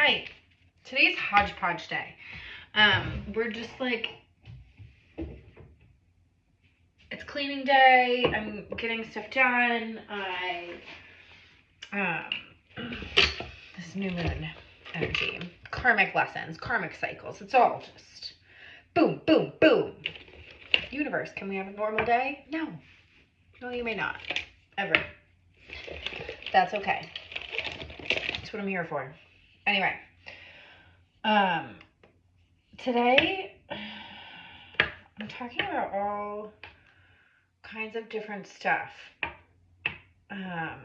Hi. Today's hodgepodge day. We're just like, it's cleaning day. I'm getting stuff done. This is new moon energy. Karmic lessons, karmic cycles. It's all just boom, boom, boom. Universe, can we have a normal day? No. No, you may not. Ever. That's okay. That's what I'm here for. Anyway. Today I'm talking about all kinds of different stuff. And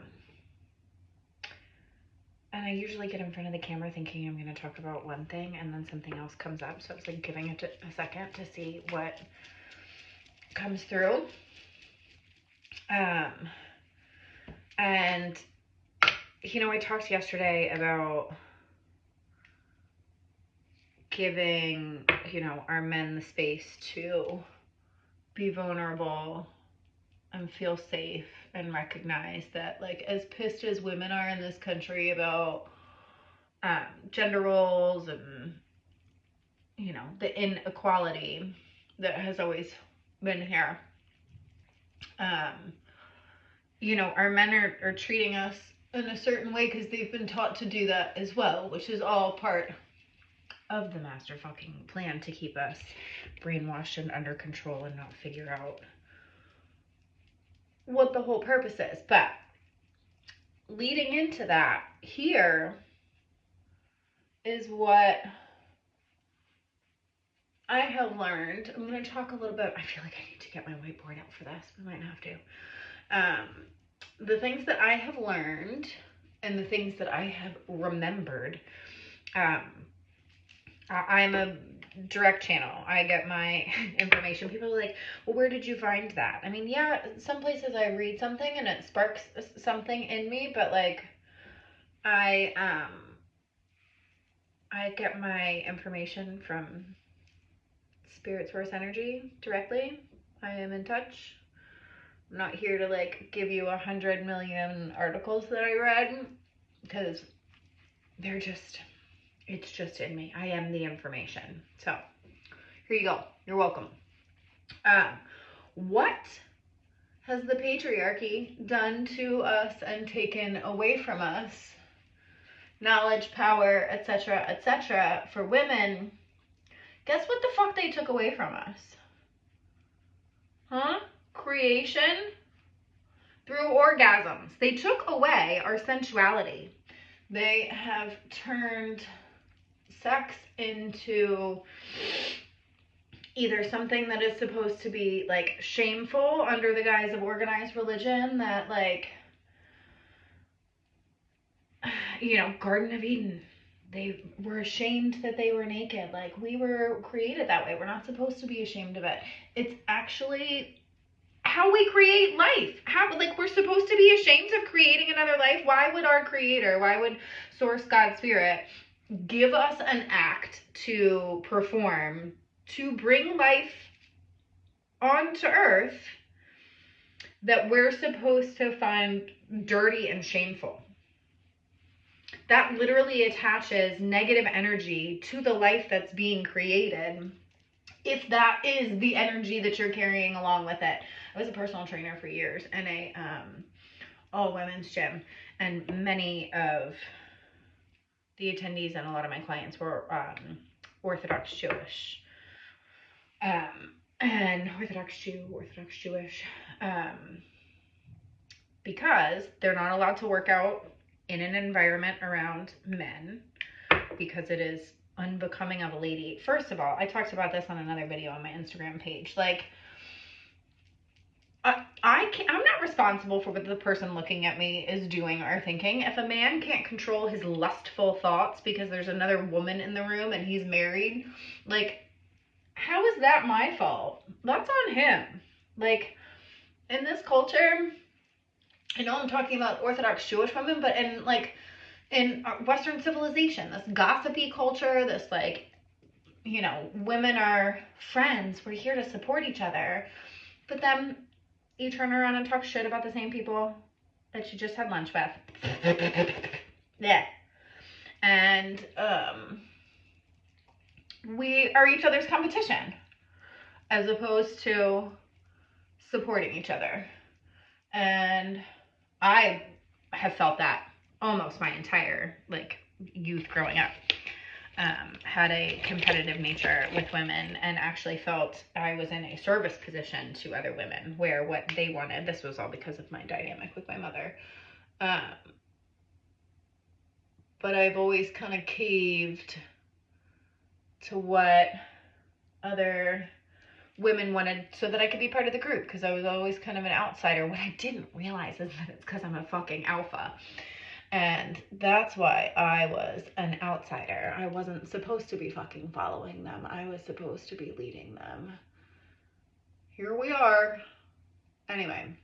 I usually get in front of the camera thinking I'm going to talk about one thing and then something else comes up. So I was like giving it a second to see what comes through. And you know, I talked yesterday about giving, you know, our men the space to be vulnerable and feel safe and recognize that, like, as pissed as women are in this country about gender roles and, you know, the inequality that has always been here, you know, our men are treating us in a certain way because they've been taught to do that as well, which is all part of the master fucking plan to keep us brainwashed and under control and not figure out what the whole purpose is. But leading into that, here is what I have learned. I'm going to talk a little bit. I feel like I need to get my whiteboard out for this. We might have to. The things that I have learned and the things that I have remembered. I'm a direct channel. I get my information. People are like, well, where did you find that? I mean, yeah, some places I read something and it sparks something in me, but like, I get my information from Spirit Source Energy directly. I am in touch. I'm not here to like give you 100 million articles that I read because they're just, it's just in me. I am the information. So here you go. You're welcome. What has the patriarchy done to us and taken away from us? Knowledge, power, etc., for women. Guess what the fuck they took away from us? Huh? Creation through orgasms. They took away our sensuality. They have turned sex into either something that is supposed to be like shameful under the guise of organized religion, that like, you know, Garden of Eden, they were ashamed that they were naked. Like, we were created that way. We're not supposed to be ashamed of it. It's actually how we create life. How, like, we're supposed to be ashamed of creating another life. Why would our creator, why would Source, God, Spirit give us an act to perform to bring life onto earth that we're supposed to find dirty and shameful? That literally attaches negative energy to the life that's being created, if that is the energy that you're carrying along with it. I was a personal trainer for years in a all women's gym, and many of the attendees and a lot of my clients were Orthodox Jewish. And Orthodox Jewish, because they're not allowed to work out in an environment around men because it is unbecoming of a lady. First of all, I talked about this on another video on my Instagram page. Like, I'm not responsible for what the person looking at me is doing or thinking. If a man can't control his lustful thoughts because there's another woman in the room and he's married, like, how is that my fault? That's on him. Like, in this culture, I know I'm talking about Orthodox Jewish women, but in like in Western civilization, this gossipy culture, this like, you know, women are friends, we're here to support each other, but then you turn around and talk shit about the same people that you just had lunch with. Yeah. And And we are each other's competition as opposed to supporting each other. And I have felt that almost my entire like youth growing up. Had a competitive nature with women and actually felt I was in a service position to other women where what they wanted, this was all because of my dynamic with my mother. But I've always kind of caved to what other women wanted so that I could be part of the group, because I was always kind of an outsider. What I didn't realize is that it's because I'm a fucking alpha. And that's why I was an outsider. I wasn't supposed to be fucking following them. I was supposed to be leading them. Here we are. Anyway.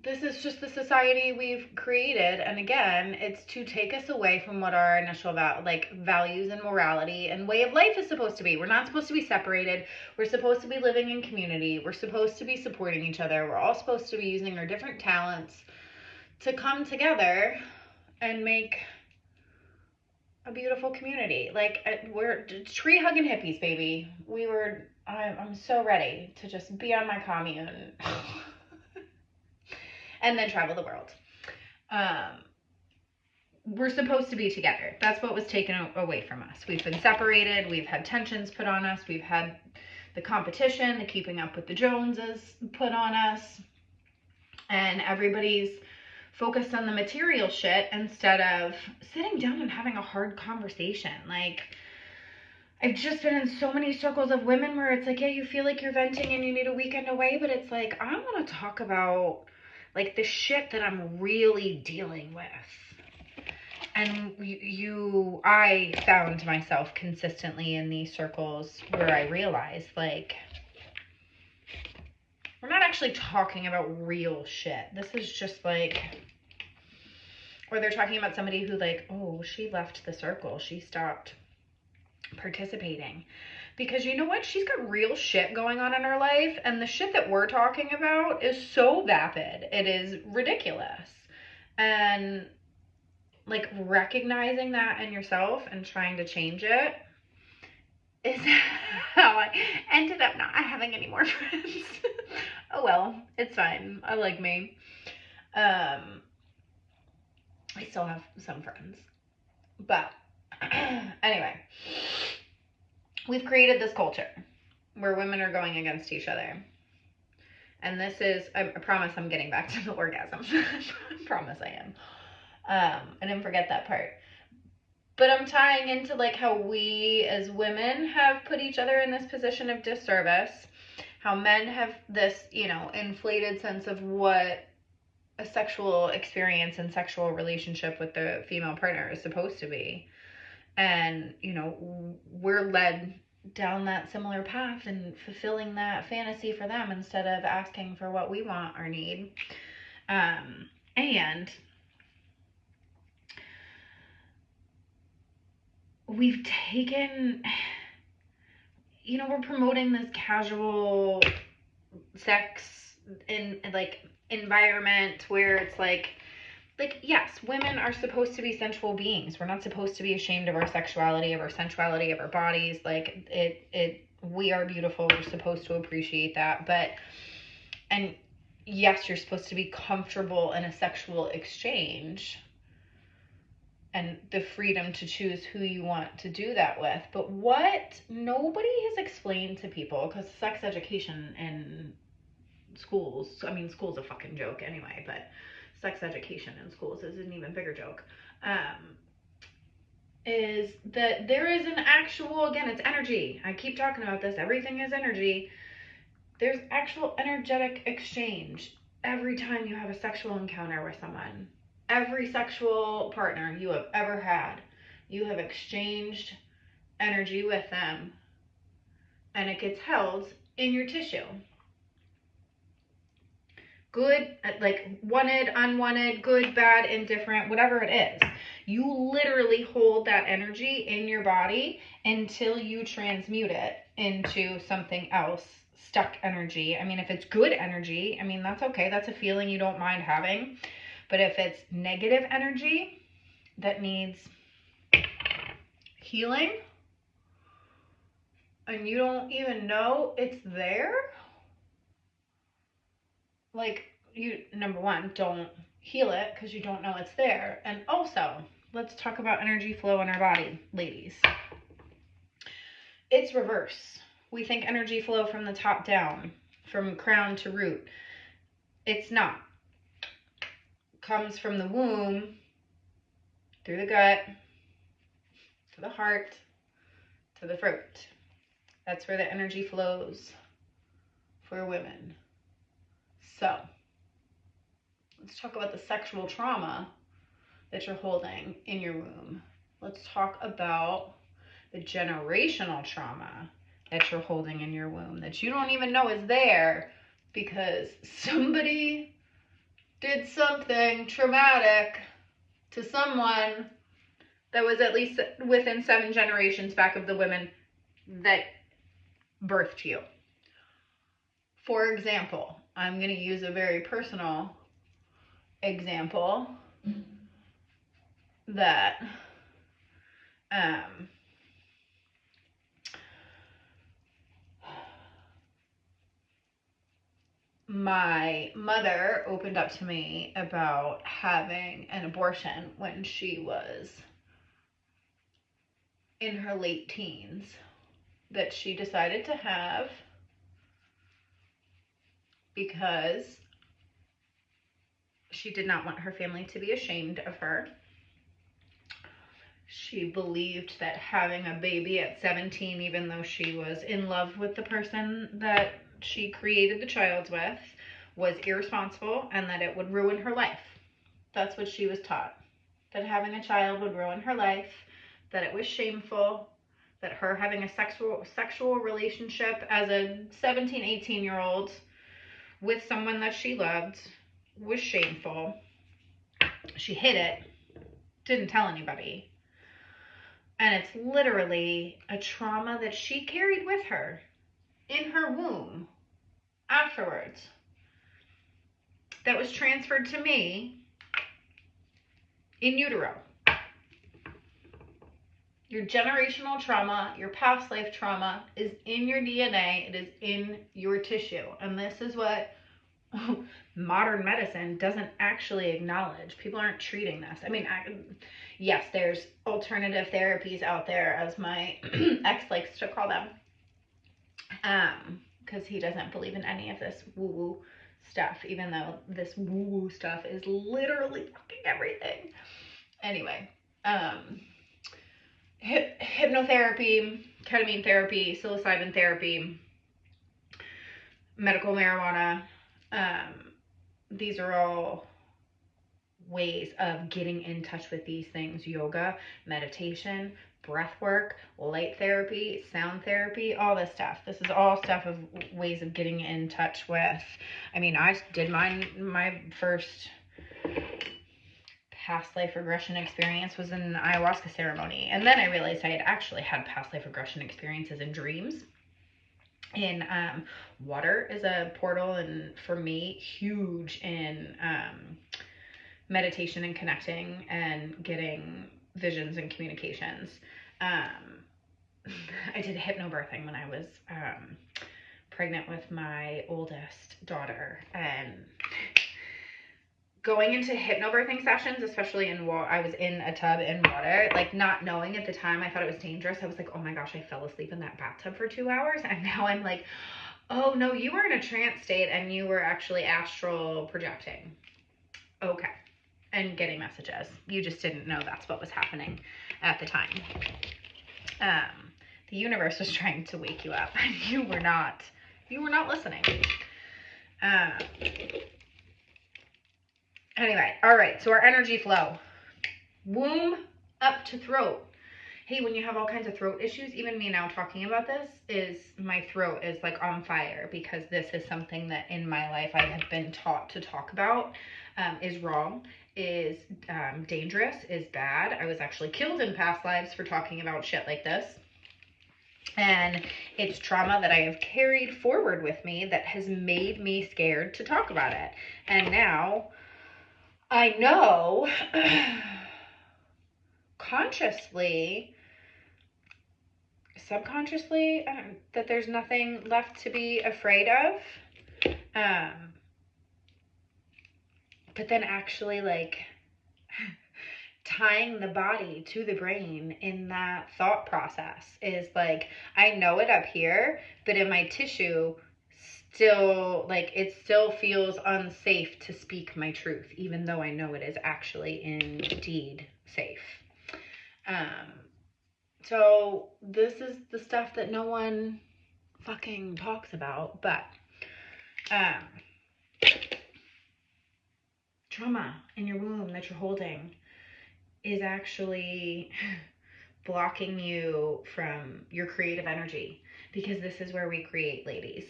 This is just the society we've created, and again, it's to take us away from what our initial values and morality and way of life is supposed to be. We're not supposed to be separated. We're supposed to be living in community. We're supposed to be supporting each other. We're all supposed to be using our different talents to come together and make a beautiful community. Like, we're tree hugging hippies, baby. I'm so ready to just be on my commune. And then travel the world. We're supposed to be together. That's what was taken away from us. We've been separated. We've had tensions put on us. We've had the competition, the keeping up with the Joneses put on us. And everybody's focused on the material shit instead of sitting down and having a hard conversation. Like, I've just been in so many circles of women where it's like, yeah, you feel like you're venting and you need a weekend away, but it's like, I want to talk about like the shit that I'm really dealing with. And I found myself consistently in these circles where I realized, like, we're not actually talking about real shit. This is just like, or they're talking about somebody who like, oh, she left the circle. She stopped participating. Because you know what? She's got real shit going on in her life, and the shit that we're talking about is so vapid. It is ridiculous. And like recognizing that in yourself and trying to change it is how I ended up not having any more friends. Oh well, it's fine. I like me. I still have some friends. But anyway, we've created this culture where women are going against each other. And this is, I promise I'm getting back to the orgasms. I promise I am. I didn't forget that part. But I'm tying into like how we as women have put each other in this position of disservice. How men have this, inflated sense of what a sexual experience and sexual relationship with the female partner is supposed to be. And, we're led down that similar path and fulfilling that fantasy for them instead of asking for what we want or need. And we've taken, we're promoting this casual sex in like environment where it's like, yes, women are supposed to be sensual beings. We're not supposed to be ashamed of our sexuality, of our sensuality, of our bodies. Like, we are beautiful. We're supposed to appreciate that. And yes, you're supposed to be comfortable in a sexual exchange and the freedom to choose who you want to do that with. But what nobody has explained to people, because sex education in schools, school's a fucking joke anyway, but sex education in schools is an even bigger joke, is that there is an actual, again, it's energy. I keep talking about this. Everything is energy. There's actual energetic exchange every time you have a sexual encounter with someone. Every sexual partner you have ever had, you have exchanged energy with them, and it gets held in your tissue. Good, like wanted, unwanted, good, bad, indifferent, whatever it is. You literally hold that energy in your body until you transmute it into something else stuck energy. I mean, if it's good energy, I mean, that's okay. That's a feeling you don't mind having. But if it's negative energy that needs healing and you don't even know it's there, like, you, number one, don't heal it because you don't know it's there. And also, let's talk about energy flow in our body, ladies. It's reverse. We think energy flow from the top down, from crown to root. It's not. It comes from the womb, through the gut, to the heart, to the throat. That's where the energy flows for women. So, let's talk about the sexual trauma that you're holding in your womb. Let's talk about the generational trauma that you're holding in your womb that you don't even know is there because somebody did something traumatic to someone that was at least within 7 generations back of the women that birthed you. For example, I'm going to use a very personal example that my mother opened up to me about having an abortion when she was in her late teens, that she decided to have because she did not want her family to be ashamed of her. She believed that having a baby at 17, even though she was in love with the person that she created the child with, was irresponsible and that it would ruin her life. That's what she was taught. That having a child would ruin her life, that it was shameful, that her having a sexual relationship as a 17, 18-year-old with someone that she loved was shameful. She hid it, didn't tell anybody. And it's literally a trauma that she carried with her in her womb afterwards that was transferred to me in utero. Your generational trauma, your past life trauma is in your DNA. It is in your tissue. And this is what modern medicine doesn't actually acknowledge. People aren't treating this. I mean, yes, there's alternative therapies out there, as my ex likes to call them, because he doesn't believe in any of this woo-woo stuff, even though this woo-woo stuff is literally fucking everything. Anyway, hypnotherapy, ketamine therapy, psilocybin therapy, medical marijuana, these are all ways of getting in touch with these things. Yoga, meditation, breath work, light therapy, sound therapy, all this stuff. This is all stuff of ways of getting in touch with. I mean, I did my first past life regression experience was in an ayahuasca ceremony. And then I realized I had actually had past life regression experiences in dreams. In water is a portal, and for me, huge in meditation and connecting and getting visions and communications. I did hypnobirthing when I was pregnant with my oldest daughter, and going into hypnobirthing sessions, especially I was in a tub in water, like not knowing at the time, I thought it was dangerous. I was like, oh my gosh, I fell asleep in that bathtub for 2 hours. And now I'm like, oh no, you were in a trance state and you were actually astral projecting. Okay. And getting messages. You just didn't know that's what was happening at the time. The universe was trying to wake you up and you were not listening. Anyway, all right, so our energy flow. Womb up to throat. Hey, when you have all kinds of throat issues, even me now talking about this, is my throat is like on fire because this is something that in my life I have been taught to talk about, is wrong, is dangerous, is bad. I was actually killed in past lives for talking about shit like this. And it's trauma that I have carried forward with me that has made me scared to talk about it. And now I know consciously, subconsciously, that there's nothing left to be afraid of. But then actually, like, tying the body to the brain in that thought process is like, I know it up here, but in my tissue, still, like, it still feels unsafe to speak my truth, even though I know it is actually indeed safe. So this is the stuff that no one fucking talks about, but trauma in your womb that you're holding is actually blocking you from your creative energy, because this is where we create, ladies.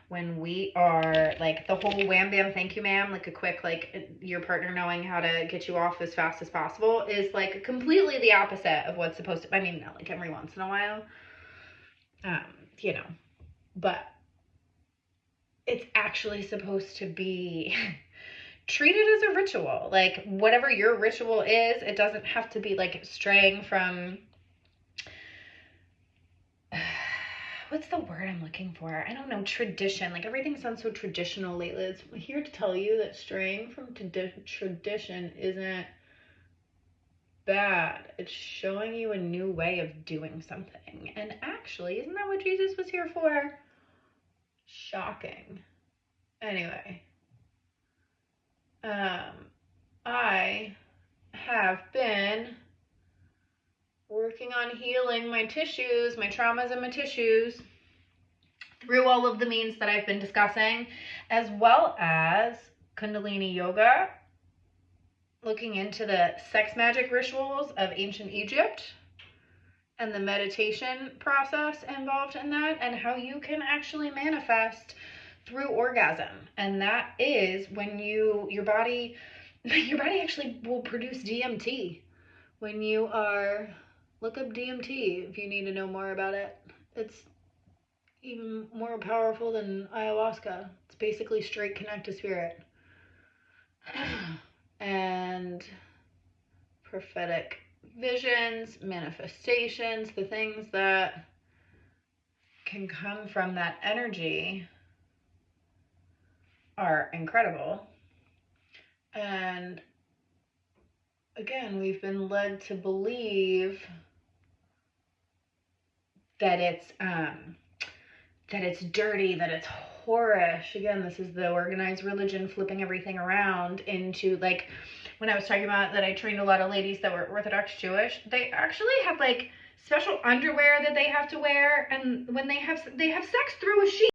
When we are like, the whole wham bam thank you ma'am, like a quick, like, your partner knowing how to get you off as fast as possible, is like completely the opposite of what's supposed to, I mean, not like every once in a while, you know, but it's actually supposed to be treat it as a ritual. Like, whatever your ritual is, it doesn't have to be like straying from, what's the word I'm looking for? I don't know, tradition. Like, everything sounds so traditional lately. It's here to tell you that straying from tradition isn't bad. It's showing you a new way of doing something. And actually, isn't that what Jesus was here for? Shocking. Anyway, I have been working on healing my tissues, my traumas and my tissues, through all of the means that I've been discussing, as well as Kundalini yoga, looking into the sex magic rituals of ancient Egypt and the meditation process involved in that, and how you can actually manifest through orgasm. And that is when your body actually will produce DMT when you are, look up DMT if you need to know more about it. It's even more powerful than ayahuasca. It's basically straight connect to spirit. And prophetic visions, manifestations, the things that can come from that energy are incredible. And again, we've been led to believe that it's dirty, that it's whorish. Again, this is the organized religion flipping everything around into, like, when I was talking about that I trained a lot of ladies that were Orthodox Jewish, they actually have like special underwear that they have to wear, and when they have sex through a sheet.